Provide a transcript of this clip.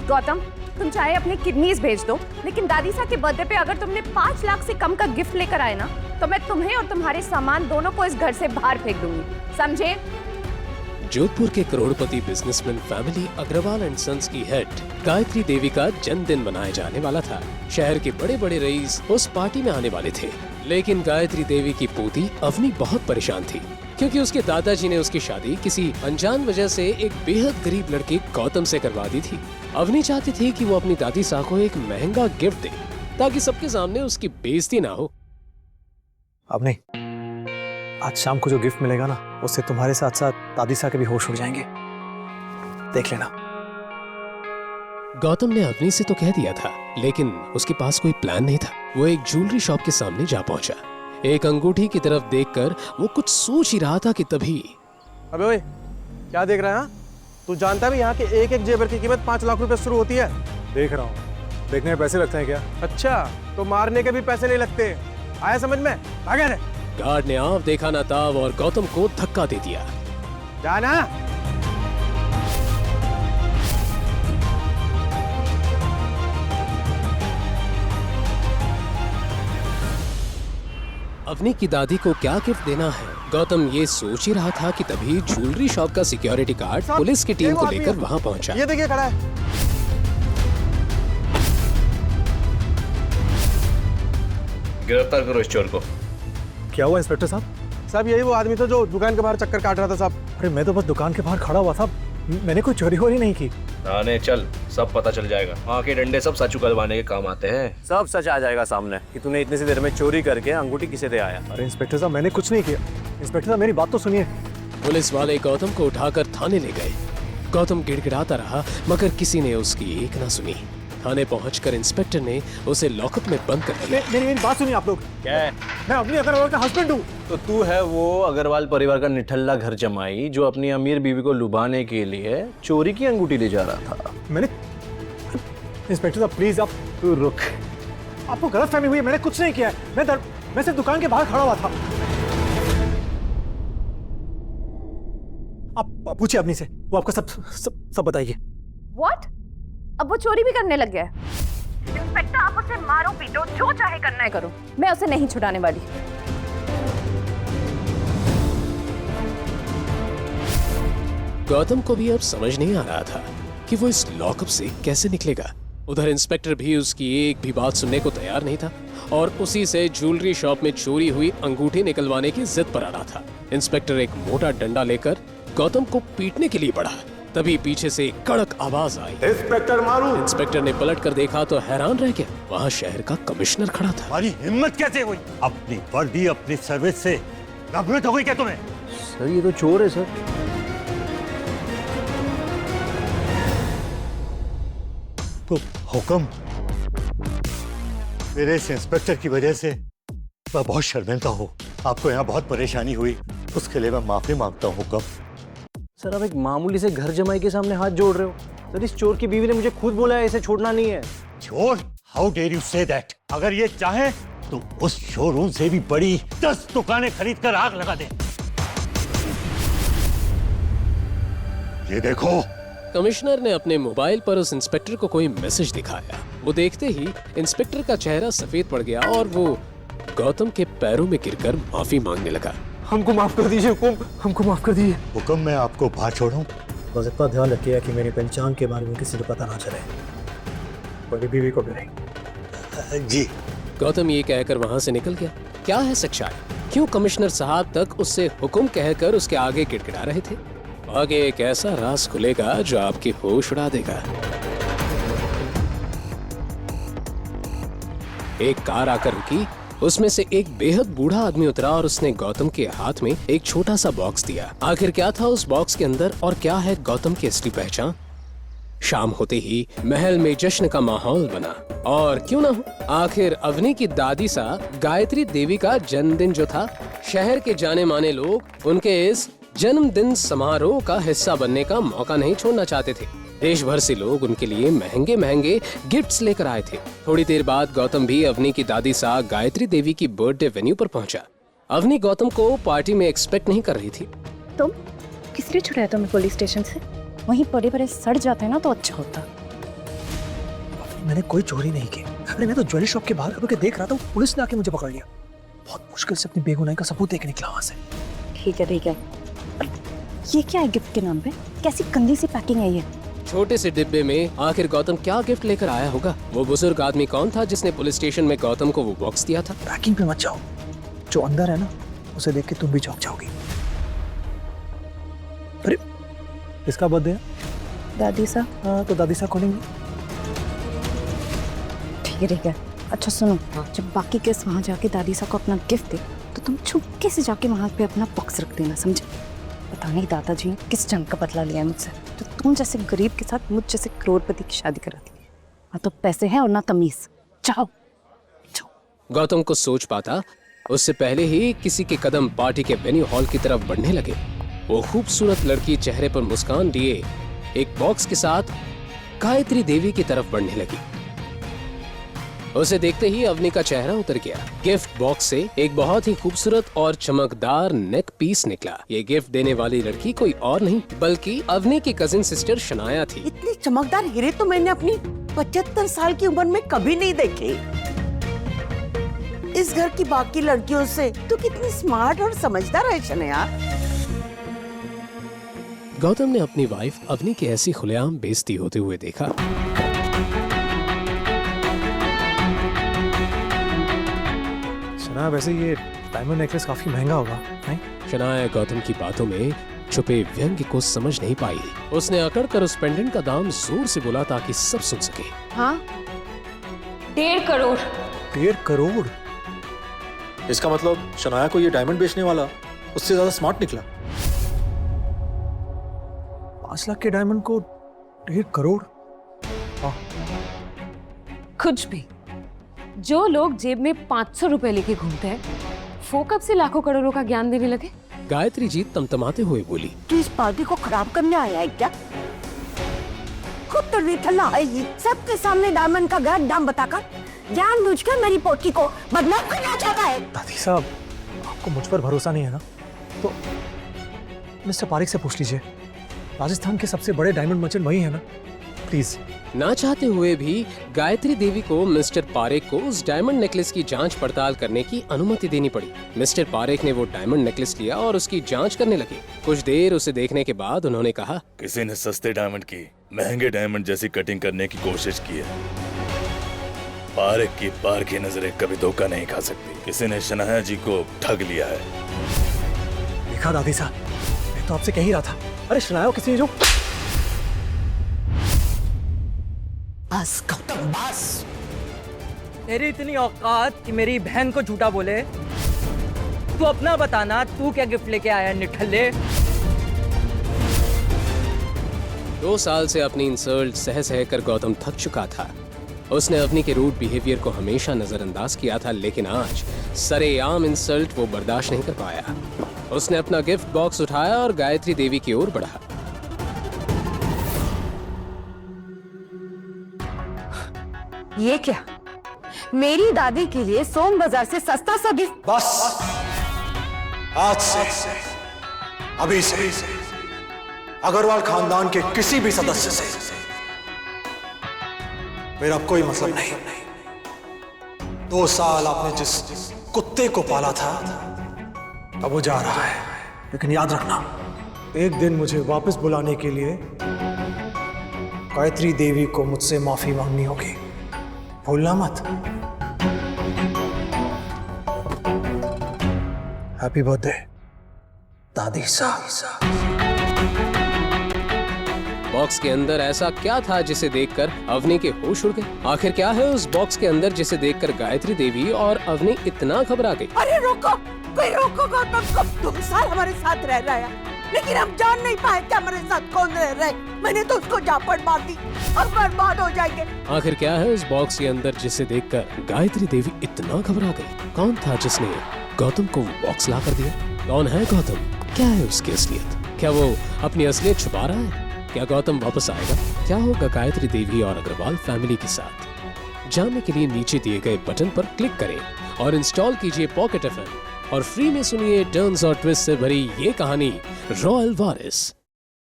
गौतम, तुम चाहे अपनी किडनीज भेज दो, लेकिन दादी साहब के बर्थडे पे अगर तुमने 5 लाख से कम का गिफ्ट लेकर आए ना, तो मैं तुम्हें और तुम्हारे सामान दोनों को इस घर से बाहर फेंक दूंगी, समझे? जोधपुर के crorepati businessman family Agarwal and sons की हेड गायत्री देवी का जन्मदिन मनाया जाने वाला था। शहर के बड़े बड़े रईस उस पार्टी में आने वाले थे, लेकिन गायत्री देवी की पोती अवनी बहुत परेशान थी, क्योंकि उसके दादाजी ने उसकी शादी किसी अनजान वजह से एक बेहद गरीब लड़के गौतम से करवा दी थी। अवनी चाहती थी कि वो अपनी दादी साहब को एक महंगा गिफ्ट दे, ताकि सबके सामने उसकी बेइज्जती ना हो। अवनी, आज शाम को जो गिफ्ट मिलेगा ना, उससे तुम्हारे साथ साथ दादी साहब के भी होश उड़ जाएंगे, देख लेना। गौतम ने अवनी से तो कह दिया था, लेकिन उसके पास कोई प्लान नहीं था। वो एक ज्वेलरी शॉप के सामने जा पहुंचा। एक अंगूठी की तरफ देखकर वो कुछ सोच ही रहा था कि तभी अबे ओए, क्या देख रहा है? तू जानता भी यहाँ के एक एक जेवर की कीमत 5 लाख रुपए शुरू होती है। देख रहा हूँ। देखने में पैसे लगते हैं क्या? अच्छा, तो मारने के भी पैसे नहीं लगते, आया समझ में? आगे रे। गार्ड ने आंव देखा ना ताव और गौतम को धक्का दे दिया। जाना। अवनी की दादी को क्या गिफ्ट देना है, गौतम ये सोच ही रहा था कि तभी ज्वेलरी शॉप का सिक्योरिटी गार्ड पुलिस की टीम को लेकर वहां पहुंचा। ये देखिए खड़ा है। गिरफ्तार करो इस चोर को। क्या हुआ इंस्पेक्टर साहब? साहब यही वो आदमी था जो दुकान के बाहर चक्कर काट रहा था साहब। अरे मैं तो बस दुकान के बाहर खड़ा हुआ था, मैंने कोई चोरी वोरी नहीं की। थाने चल, सब पता चल जाएगा। वहाँ के डंडे सब सच उगलवाने के काम आते हैं। सब सच आ जाएगा सामने कि तूने इतनी सी देर में चोरी करके अंगूठी किसे दे आया। अरे इंस्पेक्टर साहब, मैंने कुछ नहीं किया। इंस्पेक्टर साहब, मेरी बात तो सुनिए। पुलिस वाले गौतम को उठाकर थाने ले गए। गौतम गिड़गिड़ाता रहा, मगर किसी ने उसकी एक ना सुनी। थाने पहुंचकर इंस्पेक्टर ने उसे लॉकअप में बंद कर दिया। मेरी बात सुनिए आप लोग। क्या है? मैं अवनी अग्रवाल का हस्बैंड हूँ। तो तू है वो अग्रवाल परिवार का निठल्ला घर जमाई जो अपनी अमीर बीवी को लुभाने के लिए चोरी की अंगूठी ले जा रहा था। मैंने इंस्पेक्टर साहब प्लीज आप तू रुक। आपको गलतफहमी हुई है, मैंने कुछ नहीं किया है। मैं सिर्फ दुकान के बाहर खड़ा हुआ था। आप पूछिए अवनी से, वो आपको सब बताइए। What? अब वो चोरी भी करने लग गया है। इंस्पेक्टर, आप उसे मारो पीटो, जो चाहे करना है करो, मैं उसे नहीं छुड़ाने वाली। गौतम को भी अब समझ नहीं आ रहा था कि वो इस लॉकअप से कैसे निकलेगा। उधर इंस्पेक्टर भी उसकी एक भी बात सुनने को तैयार नहीं था और उसी से ज्वेलरी शॉप में चोरी हुई अंगूठी निकलवाने की जिद पर आ रहा था। इंस्पेक्टर एक मोटा डंडा लेकर गौतम को पीटने के लिए बढ़ा, तभी पीछे से एक कड़क आवाज आई। इंस्पेक्टर मारू। इंस्पेक्टर ने पलट कर देखा तो हैरान रह गया, वहाँ शहर का कमिश्नर खड़ा था। हमारी हिम्मत कैसे हुई? अपनी वर्दी अपनी सर्विस से नफरत हो गई क्या तुम्हें? सर ये तो चोर है सर। तो हुक्म, मेरे इस इंस्पेक्टर की वजह से मैं बहुत शर्मिंदा हूँ। आपको यहाँ बहुत परेशानी हुई, उसके लिए मैं माफी मांगता हूँ। हुक्म। सर आप एक मामूली से घर जमाई के सामने हाथ जोड़ रहे हो। सर इस चोर की बीवी ने मुझे खुद बोला है इसे छोड़ना नहीं है। चोर? How dare you say that? अगर ये चाहे तो उस शोरूम से भी बड़ी 10 दुकानें खरीद कर आग लगा दे। ये देखो। कमिश्नर ने अपने मोबाइल पर उस इंस्पेक्टर को कोई मैसेज दिखाया। वो देखते ही इंस्पेक्टर का चेहरा सफेद पड़ गया और वो गौतम के पैरों में गिरकर माफी मांगने लगा। हमको माफ कर दीजिए हुकुम, हमको माफ कर दीजिए। हुक्म, मैं आपको बाहर छोड़ूं? बस इतना ध्यान रखिए कि मेरी पहचान के बारे में किसी को पता ना चले, मेरी बीवी को भी नहीं। जी। गौतम ये कहकर वहाँ से निकल गया। क्या है सच्चाई? क्यों कमिश्नर साहब तक उससे हुक्म कहकर उसके आगे गिड़गिड़ा रहे थे? आगे एक ऐसा राज खुलेगा जो आपकी होश उड़ा देगा। एक कार आकर रुकी, उसमें से एक बेहद बूढ़ा आदमी उतरा और उसने गौतम के हाथ में एक छोटा सा बॉक्स दिया। आखिर क्या था उस बॉक्स के अंदर और क्या है गौतम की असली पहचान? शाम होते ही महल में जश्न का माहौल बना और क्यों ना हो, आखिर अवनी की दादी सा गायत्री देवी का जन्मदिन जो था, शहर के जाने माने लोग उनके इस जन्मदिन समारोह का हिस्सा बनने का मौका नहीं छोड़ना चाहते थे। देश भर से लोग उनके लिए महंगे महंगे गिफ्ट्स लेकर आए थे। थोड़ी देर बाद गौतम भी अवनी की दादी सा गायत्री देवी की बर्थडे वेन्यू पर पहुंचा। अवनी गौतम को पार्टी में एक्सपेक्ट नहीं कर रही थी। तुम किस लिए छुड़ाया तुम्हें पुलिस स्टेशन से? वहीं पड़े पड़े सड़ जाते ना तो अच्छा होता। मैंने कोई चोरी नहीं की। अरे मैं तो ज्वेलरी शॉप के बाहर खड़े होकर देख रहा था, पुलिस ने आके मुझे पकड़ लिया। बहुत मुश्किल से अपनी बेगुनाही का सबूत देके निकला वहां से। ठीक है ठीक है। ये क्या है गिफ्ट के नाम पे? कैसी गंदी सी पैकिंग है ये? छोटे से डिब्बे में आखिर गौतम क्या गिफ्ट लेकर आया होगा? वो बुजुर्ग आदमी कौन था जिसने पुलिस स्टेशन में गौतम को वो बॉक्स दिया था? पैकिंग पे मत जाओ, जो अंदर है ना उसे देख के तुम भी चौंक जाओगी। अरे किसका बर्थडे है? दादी सा। हाँ तो दादी सा खोलेंगे। ठीक है। अच्छा सुनो, जब बाकी गेस्ट वहाँ जाके दादी सा को अपना गिफ्ट दे तो तुम चुपके से जाके वहाँ पे अपना बॉक्स रख देना, समझे? पता नहीं दादाजी ने किस जंग का बदला लिया है मुझसे, तो तुम जैसे गरीब के साथ मुझ जैसे करोड़पति की शादी करा दी। ना तो पैसे हैं और ना तमीज। जाओ जाओ। गौतम को सोच पाता उससे पहले ही किसी के कदम पार्टी के वेन्यू हॉल की तरफ बढ़ने लगे। वो खूबसूरत लड़की चेहरे पर मुस्कान लिए एक बॉक्स के साथ गायत्री देवी की तरफ बढ़ने लगी। उसे देखते ही अवनी का चेहरा उतर गया। गिफ्ट बॉक्स से एक बहुत ही खूबसूरत और चमकदार नेक पीस निकला। ये गिफ्ट देने वाली लड़की कोई और नहीं बल्कि अवनी की कजिन सिस्टर शनाया थी। इतने चमकदार हीरे तो मैंने अपनी 75 साल की उम्र में कभी नहीं देखे। इस घर की बाकी लड़कियों से तो कितनी स्मार्ट और समझदार है शनाया। गौतम ने अपनी वाइफ अवनी की ऐसी खुलेआम बेइज्जती होते हुए देखा। शनाया वैसे ये डायमंड नेकलेस काफी महंगा होगा, नहीं? शनाया गौतम की बातों में छुपे व्यंग्य को समझ नहीं पाई। उसने अकड़ कर उस पेंडेंट का दाम जोर से बोला ताकि सब सुन सके। हाँ 1.5 करोड़। 1.5 करोड़? इसका मतलब शनाया को ये डायमंड बेचने वाला उससे ज्यादा स्मार्ट निकला। 5 लाख के डायमंड को 1.5 करोड़? कुछ भी। जो लोग जेब में 500 रुपए लेके घूमते हैं वो कब से लाखों करोड़ों का ज्ञान देने लगे? गायत्री जी तमतमाते हुए बोली। तू इस पार्टी को खराब करने आया है क्या? खुद तो निठल्ला है ही। सबके सामने डायमंड का गलत दाम बताकर जानबूझकर मेरी पोती को बदनाम करना चाहता है। दादी साहब, आपको मुझ पर भरोसा नहीं है ना? तो मिस्टर पारिक से पूछ लीजिए। राजस्थान के सबसे बड़े डायमंड मर्चेंट वही है ना? प्लीज। ना चाहते हुए भी गायत्री देवी को मिस्टर पारेख को उस डायमंड नेकलेस की जांच पड़ताल करने की अनुमति देनी पड़ी। मिस्टर पारेख ने वो डायमंड नेकलेस लिया और उसकी जांच करने लगे। कुछ देर उसे देखने के बाद उन्होंने कहा, किसी ने सस्ते डायमंड की महंगे डायमंड जैसी कटिंग करने की कोशिश की है। पारेख की पार की नजरें कभी धोखा नहीं खा सकती। किसी ने शनाया जी को ठग लिया है। देखा दादी साहब, मैं तो आपसे कह ही रहा था। अरे शनाया किसी ने जो। बस गौतम बस। तेरी इतनी औकात कि मेरी बहन को झूठा बोले? तू अपना बताना, तू क्या गिफ्ट लेके आया निठल्ले? 2 साल से अपनी इंसल्ट सह सह कर गौतम थक चुका था। उसने अवनी के रूड बिहेवियर को हमेशा नजरअंदाज किया था, लेकिन आज सरेआम इंसल्ट वो बर्दाश्त नहीं कर पाया। उसने अपना गिफ्ट बॉक्स उठाया और गायत्री देवी की ओर बढ़ा। ये क्या? मेरी दादी के लिए सोम बाजार से सस्ता सा गिफ्ट? बस आज से, अभी से अग्रवाल खानदान के किसी भी सदस्य से मेरा कोई मतलब नहीं। 2 साल आपने जिस कुत्ते को पाला था अब वो जा रहा है, लेकिन याद रखना एक दिन मुझे वापस बुलाने के लिए गायत्री देवी को मुझसे माफी मांगनी होगी, भूलना मत। हैप्पी बर्थडे दादी साहब। बॉक्स के अंदर ऐसा क्या था जिसे देखकर अवनी के होश उड़ गए? आखिर क्या है उस बॉक्स के अंदर जिसे देखकर गायत्री देवी और अवनी इतना घबरा गई? अरे रोको, कोई रोको गौतम को। 2 साल हमारे साथ रह रहा है, लेकिन हम जान नहीं पाए कि हमारे साथ कौन रह रहा है। मैंने तो उसको झापड़ मार दी और बर्बाद हो जाएंगे। आखिर क्या है उस बॉक्स के अंदर जिसे देखकर गायत्री देवी इतना घबरा गई? कौन था जिसने गौतम को वो बॉक्स ला कर दिया? कौन है गौतम? क्या है उसकी असलियत? क्या वो अपनी असलियत छुपा रहा है? क्या गौतम वापस आएगा? क्या होगा गायत्री देवी और अग्रवाल फैमिली के साथ? जानने के लिए नीचे दिए गए बटन पर क्लिक करें और इंस्टॉल कीजिए पॉकेट FM और फ्री में सुनिए टर्न्स और ट्विस्ट से भरी ये कहानी रॉयल वारिस।